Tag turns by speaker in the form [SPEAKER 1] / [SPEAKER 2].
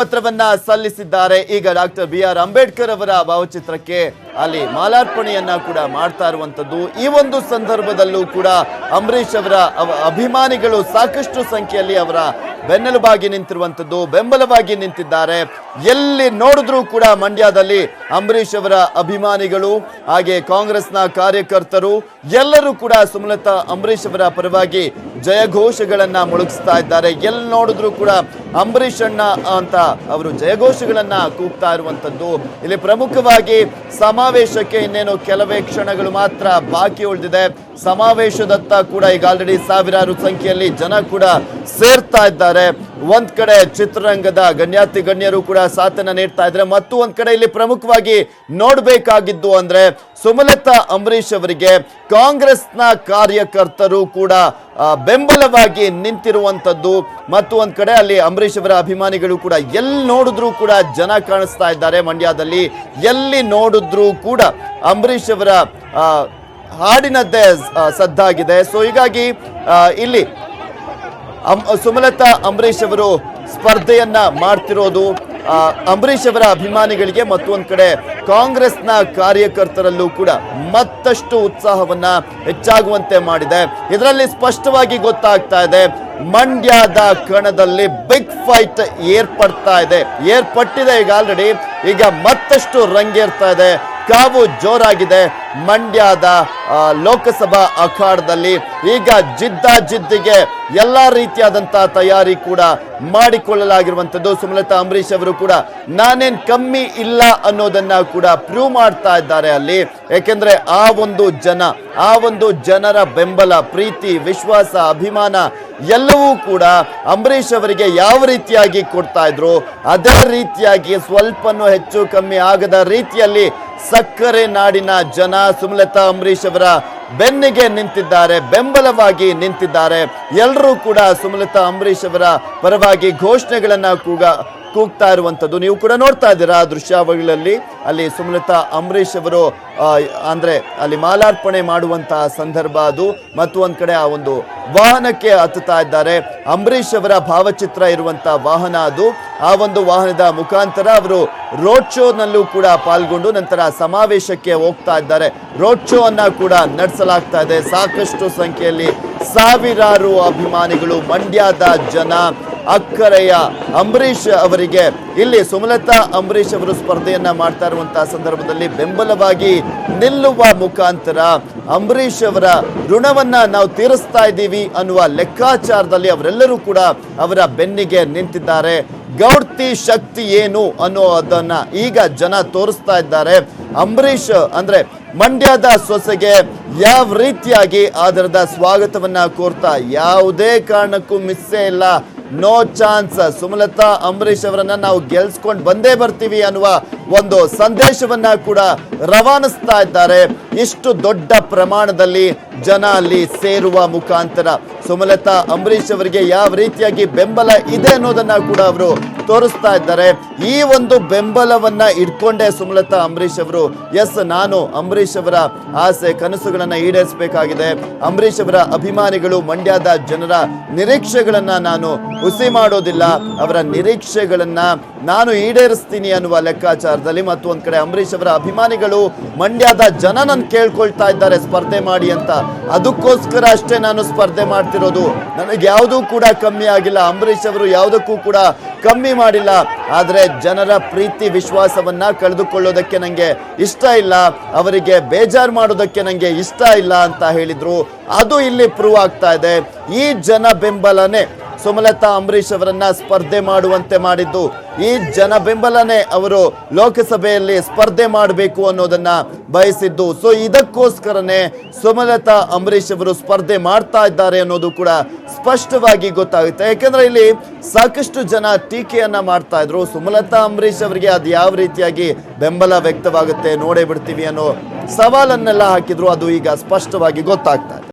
[SPEAKER 1] ಪತ್ರವನ್ನ ಸಲ್ಲಿಸಿದ್ದಾರೆ. ಈಗ ಡಾಕ್ಟರ್ BR ಅಂಬೇಡ್ಕರ್ ಅವರ ಭಾವಚಿತ್ರಕ್ಕೆ ಅಲ್ಲಿ ಮಾಲಾರ್ಪಣೆಯನ್ನ ಕೂಡ ಮಾಡ್ತಾ ಇರುವಂತದ್ದು. ಈ ಒಂದು ಸಂದರ್ಭದಲ್ಲೂ ಕೂಡ ಅಂಬರೀಷ್ ಅವರ ಅಭಿಮಾನಿಗಳು ಸಾಕಷ್ಟು ಸಂಖ್ಯೆಯಲ್ಲಿ ಅವರ ಬೆನ್ನೆಲುಬಾಗಿ ನಿಂತಿರುವಂತದ್ದು, ಬೆಂಬಲವಾಗಿ ನಿಂತಿದ್ದಾರೆ. ಎಲ್ಲಿ ನೋಡಿದ್ರೂ ಕೂಡ ಮಂಡ್ಯದಲ್ಲಿ ಅಂಬರೀಷ್ ಅವರ ಅಭಿಮಾನಿಗಳು ಹಾಗೆ ಕಾಂಗ್ರೆಸ್ನ ಕಾರ್ಯಕರ್ತರು ಎಲ್ಲರೂ ಕೂಡ ಸುಮಲತಾ ಅಂಬರೀಷ್ ಅವರ ಪರವಾಗಿ ಜಯಘೋಷಗಳನ್ನ ಮೊಳಗಿಸ್ತಾ ಇದ್ದಾರೆ. ಎಲ್ಲಿ ನೋಡಿದ್ರು ಕೂಡ ಅಂಬರೀಷ್ ಅಣ್ಣ ಅಂತ ಅವರು ಜಯಘೋಷಗಳನ್ನ ಕೂಗ್ತಾ ಇರುವಂತದ್ದು. ಇಲ್ಲಿ ಪ್ರಮುಖವಾಗಿ ಸಮಾವೇಶಕ್ಕೆ ಇನ್ನೇನು ಕೆಲವೇ ಕ್ಷಣಗಳು ಮಾತ್ರ ಬಾಕಿ ಉಳಿದಿದೆ. ಸಮಾವೇಶದತ್ತ ಕೂಡ ಈಗ ಆಲ್ರೆಡಿ ಸಾವಿರಾರು ಸಂಖ್ಯೆಯಲ್ಲಿ ಜನ ಕೂಡ ಸೇರ್ತಾ ಇದ್ದಾರೆ. ಒಂದ್ ಕಡೆ ಚಿತ್ರರಂಗದ ಗಣ್ಯಾತಿ ಗಣ್ಯರು ಕೂಡ ಸಾಥನ್ನ ನೀಡ್ತಾ ಇದ್ದಾರೆ. ಮತ್ತು ಒಂದ್ ಕಡೆ ಇಲ್ಲಿ ಪ್ರಮುಖವಾಗಿ ನೋಡ್ಬೇಕಾಗಿದ್ದು ಅಂದ್ರೆ ಸುಮಲತಾ ಅಂಬರೀಷ್ ಅವರಿಗೆ ಕಾಂಗ್ರೆಸ್ನ ಕಾರ್ಯಕರ್ತರು ಕೂಡ ಬೆಂಬಲವಾಗಿ ನಿಂತಿರುವಂತದ್ದು. ಮತ್ತು ಒಂದ್ ಕಡೆ ಅಲ್ಲಿ ಅಂಬರೀಷ್ ಅವರ ಅಭಿಮಾನಿಗಳು ಕೂಡ ಎಲ್ಲಿ ನೋಡಿದ್ರು ಕೂಡ ಜನ ಕಾಣಿಸ್ತಾ ಇದ್ದಾರೆ. ಮಂಡ್ಯದಲ್ಲಿ ಎಲ್ಲಿ ನೋಡಿದ್ರು ಕೂಡ ಅಂಬರೀಷ್ ಅವರ ಹಾಡಿನದ್ದೇ ಸದ್ದಾಗಿದೆ. ಸೊ ಹೀಗಾಗಿ ಇಲ್ಲಿ ಸುಮಲತಾ ಅಂಬರೀಷ್ ಅವರು ಸ್ಪರ್ಧೆಯನ್ನ ಮಾಡ್ತಿರೋದು ಅಂಬರೀಷ್ ಅವರ ಅಭಿಮಾನಿಗಳಿಗೆ ಮತ್ತು ಒಂದ್ ಕಡೆ ಕಾಂಗ್ರೆಸ್ನ ಕಾರ್ಯಕರ್ತರಲ್ಲೂ ಕೂಡ ಮತ್ತಷ್ಟು ಉತ್ಸಾಹವನ್ನ ಹೆಚ್ಚಾಗುವಂತೆ ಮಾಡಿದೆ. ಇದರಲ್ಲಿ ಸ್ಪಷ್ಟವಾಗಿ ಗೊತ್ತಾಗ್ತಾ ಇದೆ ಮಂಡ್ಯದ ಕಣದಲ್ಲಿ ಬಿಗ್ ಫೈಟ್ ಏರ್ಪಟ್ಟಿದೆ ಈಗ ಆಲ್ರೆಡಿ. ಈಗ ಮತ್ತಷ್ಟು ರಂಗೇರ್ತಾ ಇದೆ, ಕಾವು ಜೋರಾಗಿದೆ. ಮಂಡ್ಯದ ಲೋಕಸಭಾ ಅಖಾಡದಲ್ಲಿ ಈಗ ಜಿದ್ದಿಗೆ ಎಲ್ಲಾ ರೀತಿಯಾದಂತಹ ತಯಾರಿ ಕೂಡ ಮಾಡಿಕೊಳ್ಳಲಾಗಿರುವಂತದ್ದು. ಸುಮಲತಾ ಅಂಬರೀಷ್ ಅವರು ಕೂಡ ನಾನೇನ್ ಕಮ್ಮಿ ಇಲ್ಲ ಅನ್ನೋದನ್ನ ಕೂಡ ಪ್ರೂವ್ ಮಾಡ್ತಾ ಇದ್ದಾರೆ ಅಲ್ಲಿ. ಯಾಕೆಂದ್ರೆ ಆ ಒಂದು ಜನರ ಬೆಂಬಲ, ಪ್ರೀತಿ, ವಿಶ್ವಾಸ, ಅಭಿಮಾನ ಎಲ್ಲವೂ ಕೂಡ ಅಂಬರೀಷ್ ಅವರಿಗೆ ಯಾವ ರೀತಿಯಾಗಿ ಕೊಡ್ತಾ ಇದ್ರು ಅದೇ ರೀತಿಯಾಗಿ ಸ್ವಲ್ಪನೂ ಹೆಚ್ಚು ಕಮ್ಮಿ ಆಗದ ರೀತಿಯಲ್ಲಿ ಸಕ್ಕರೆ ನಾಡಿನ ಜನ ಸುಮಲತಾ ಅಂಬರೀಷ್ ಅವರ ಬೆನ್ನಿಗೆ ನಿಂತಿದ್ದಾರೆ, ಬೆಂಬಲವಾಗಿ ನಿಂತಿದ್ದಾರೆ. ಎಲ್ಲರೂ ಕೂಡ ಸುಮಲತಾ ಅಂಬರೀಷ್ ಅವರ ಪರವಾಗಿ ಘೋಷಣೆಗಳನ್ನ ಕೂಗ್ತಾ ಇರುವಂತದ್ದು ನೀವು ಕೂಡ ನೋಡ್ತಾ ಇದ್ದೀರಾ ದೃಶ್ಯಾವಳಿಗಳಲ್ಲಿ. ಅಲ್ಲಿ ಸುಮಲತಾ ಅಂಬರೀಷ್ ಅವರು ಅಂದ್ರೆ ಅಲ್ಲಿ ಮಾಲಾರ್ಪಣೆ ಮಾಡುವಂತಹ ಸಂದರ್ಭ ಅದು. ಮತ್ತು ಒಂದ್ ಕಡೆ ಆ ಒಂದು ವಾಹನಕ್ಕೆ ಹತ್ತುತ್ತಾ ಇದ್ದಾರೆ. ಅಂಬರೀಷ್ ಅವರ ಭಾವಚಿತ್ರ ಇರುವಂತಹ ವಾಹನ ಅದು. ಆ ಒಂದು ವಾಹನದ ಮುಖಾಂತರ ಅವರು ರೋಡ್ ಶೋ ನಲ್ಲೂ ಕೂಡ ಪಾಲ್ಗೊಂಡು ನಂತರ ಸಮಾವೇಶಕ್ಕೆ ಹೋಗ್ತಾ ಇದ್ದಾರೆ. ರೋಡ್ ಶೋ ಅನ್ನ ಕೂಡ ನಡೆಸಲಾಗ್ತಾ ಇದೆ. ಸಾಕಷ್ಟು ಸಂಖ್ಯೆಯಲ್ಲಿ ಸಾವಿರಾರು ಅಭಿಮಾನಿಗಳು, ಮಂಡ್ಯದ ಜನ ಅಕ್ಕರೆಯ ಅಂಬರೀಷ್ ಅವರಿಗೆ ಇಲ್ಲಿ ಸುಮಲತಾ ಅಂಬರೀಷ್ ಅವರು ಸ್ಪರ್ಧೆಯನ್ನ ಮಾಡ್ತಾ ಇರುವಂತಹ ಸಂದರ್ಭದಲ್ಲಿ ಬೆಂಬಲವಾಗಿ ನಿಲ್ಲುವ ಮುಖಾಂತರ ಅಂಬರೀಷ್ ಅವರ ಋಣವನ್ನ ನಾವು ತೀರಿಸ್ತಾ ಇದ್ದೀವಿ ಅನ್ನುವ ಲೆಕ್ಕಾಚಾರದಲ್ಲಿ ಅವರೆಲ್ಲರೂ ಕೂಡ ಅವರ ಬೆನ್ನಿಗೆ ನಿಂತಿದ್ದಾರೆ. ಗೌಡ್ತಿ ಶಕ್ತಿ ಏನು ಅನ್ನೋದನ್ನ ಈಗ ಜನ ತೋರಿಸ್ತಾ ಇದ್ದಾರೆ. ಅಂಬರೀಷ್ ಅಂದ್ರೆ ಮಂಡ್ಯದ ಸೊಸೆಗೆ ಯಾವ ರೀತಿಯಾಗಿ ಆಧಾರದ ಸ್ವಾಗತವನ್ನ ಕೋರ್ತಾ ಯಾವುದೇ ಕಾರಣಕ್ಕೂ ಮಿಸ್ಸೇ ಇಲ್ಲ, ನೋ ಚಾನ್ಸ್, ಸುಮಲತಾ ಅಂಬರೀಷ್ ಅವರನ್ನ ನಾವು ಗೆಲ್ಸ್ಕೊಂಡು ಬಂದೇ ಬರ್ತೀವಿ ಅನ್ನುವ ಒಂದು ಸಂದೇಶವನ್ನ ಕೂಡ ರವಾನಿಸ್ತಾ ಇದ್ದಾರೆ. ಇಷ್ಟು ದೊಡ್ಡ ಪ್ರಮಾಣದಲ್ಲಿ ಜನ ಅಲ್ಲಿ ಸೇರುವ ಮುಖಾಂತರ ಸುಮಲತಾ ಅಂಬರೀಷ್ ಅವರಿಗೆ ಯಾವ ರೀತಿಯಾಗಿ ಬೆಂಬಲ ಇದೆ ಅನ್ನೋದನ್ನ ಕೂಡ ಅವರು ತೋರಿಸ್ತಾ ಇದ್ದಾರೆ. ಈ ಒಂದು ಬೆಂಬಲವನ್ನ ಇಟ್ಕೊಂಡೇ ಸುಮಲತಾ ಅಂಬರೀಷ್ ಅವರು ನಾನು ಅಂಬರೀಷ್ ಅವರ ಆಸೆ ಕನಸುಗಳನ್ನ ಈಡೇರಿಸಬೇಕಾಗಿದೆ. ಅಂಬರೀಷ್ ಅವರ ಅಭಿಮಾನಿಗಳು, ಮಂಡ್ಯದ ಜನರ ನಿರೀಕ್ಷೆಗಳನ್ನ ನಾನು ಹುಸಿ ಮಾಡೋದಿಲ್ಲ, ಅವರ ನಿರೀಕ್ಷೆಗಳನ್ನ ನಾನು ಈಡೇರಿಸ್ತೀನಿ ಅನ್ನುವ ಲೆಕ್ಕಾಚಾರದಲ್ಲಿ. ಮತ್ತು ಒಂದ್ ಕಡೆ ಅಂಬರೀಷ್ ಅವರ ಅಭಿಮಾನಿಗಳು, ಮಂಡ್ಯದ ಜನ ನನ್ನ ಕೇಳ್ಕೊಳ್ತಾ ಇದ್ದಾರೆ ಸ್ಪರ್ಧೆ ಮಾಡಿ ಅಂತ. ಅದಕ್ಕೋಸ್ಕರ ಅಷ್ಟೇ ನಾನು ಸ್ಪರ್ಧೆ ಮಾಡ್ತಿರೋದು, ನನಗೆ ಯಾವುದೂ ಕೂಡ ಕಮ್ಮಿ ಆಗಿಲ್ಲ, ಅಂಬರೀಷ್ ಅವರು ಯಾವುದಕ್ಕೂ ಕೂಡ ಕಮ್ಮಿ ಮಾಡಿಲ್ಲ. ಆದ್ರೆ ಜನರ ಪ್ರೀತಿ ವಿಶ್ವಾಸವನ್ನ ಕಳೆದುಕೊಳ್ಳೋದಕ್ಕೆ ನಂಗೆ ಇಷ್ಟ ಇಲ್ಲ, ಅವರಿಗೆ ಬೇಜಾರು ಮಾಡೋದಕ್ಕೆ ನಂಗೆ ಇಷ್ಟ ಇಲ್ಲ ಅಂತ ಹೇಳಿದ್ರು. ಅದು ಇಲ್ಲಿ ಪ್ರೂವ್ ಆಗ್ತಾ ಇದೆ. ಈ ಜನ ಬೆಂಬಲನೇ ಸುಮಲತಾ ಅಂಬರೀಷ್ ಅವರನ್ನ ಸ್ಪರ್ಧೆ ಮಾಡುವಂತೆ ಮಾಡಿದ್ದು. ಈ ಜನ ಬೆಂಬಲನೇ ಅವರು ಲೋಕಸಭೆಯಲ್ಲಿ ಸ್ಪರ್ಧೆ ಮಾಡಬೇಕು ಅನ್ನೋದನ್ನ ಬಯಸಿದ್ದು. ಸೊ ಇದಕ್ಕೋಸ್ಕರನೇ ಸುಮಲತಾ ಅಂಬರೀಷ್ ಅವರು ಸ್ಪರ್ಧೆ ಮಾಡ್ತಾ ಇದ್ದಾರೆ ಅನ್ನೋದು ಕೂಡ ಸ್ಪಷ್ಟವಾಗಿ ಗೊತ್ತಾಗುತ್ತೆ. ಯಾಕೆಂದ್ರೆ ಇಲ್ಲಿ ಸಾಕಷ್ಟು ಜನ ಟೀಕೆಯನ್ನ ಮಾಡ್ತಾ ಇದ್ರು. ಸುಮಲತಾ ಅಂಬರೀಷ್ ಅವರಿಗೆ ಅದು ಯಾವ ರೀತಿಯಾಗಿ ಬೆಂಬಲ ವ್ಯಕ್ತವಾಗುತ್ತೆ ನೋಡೇ ಬಿಡ್ತೀವಿ ಅನ್ನೋ ಸವಾಲನ್ನೆಲ್ಲ ಹಾಕಿದ್ರು. ಅದು ಈಗ ಸ್ಪಷ್ಟವಾಗಿ ಗೊತ್ತಾಗ್ತಾ ಇದೆ.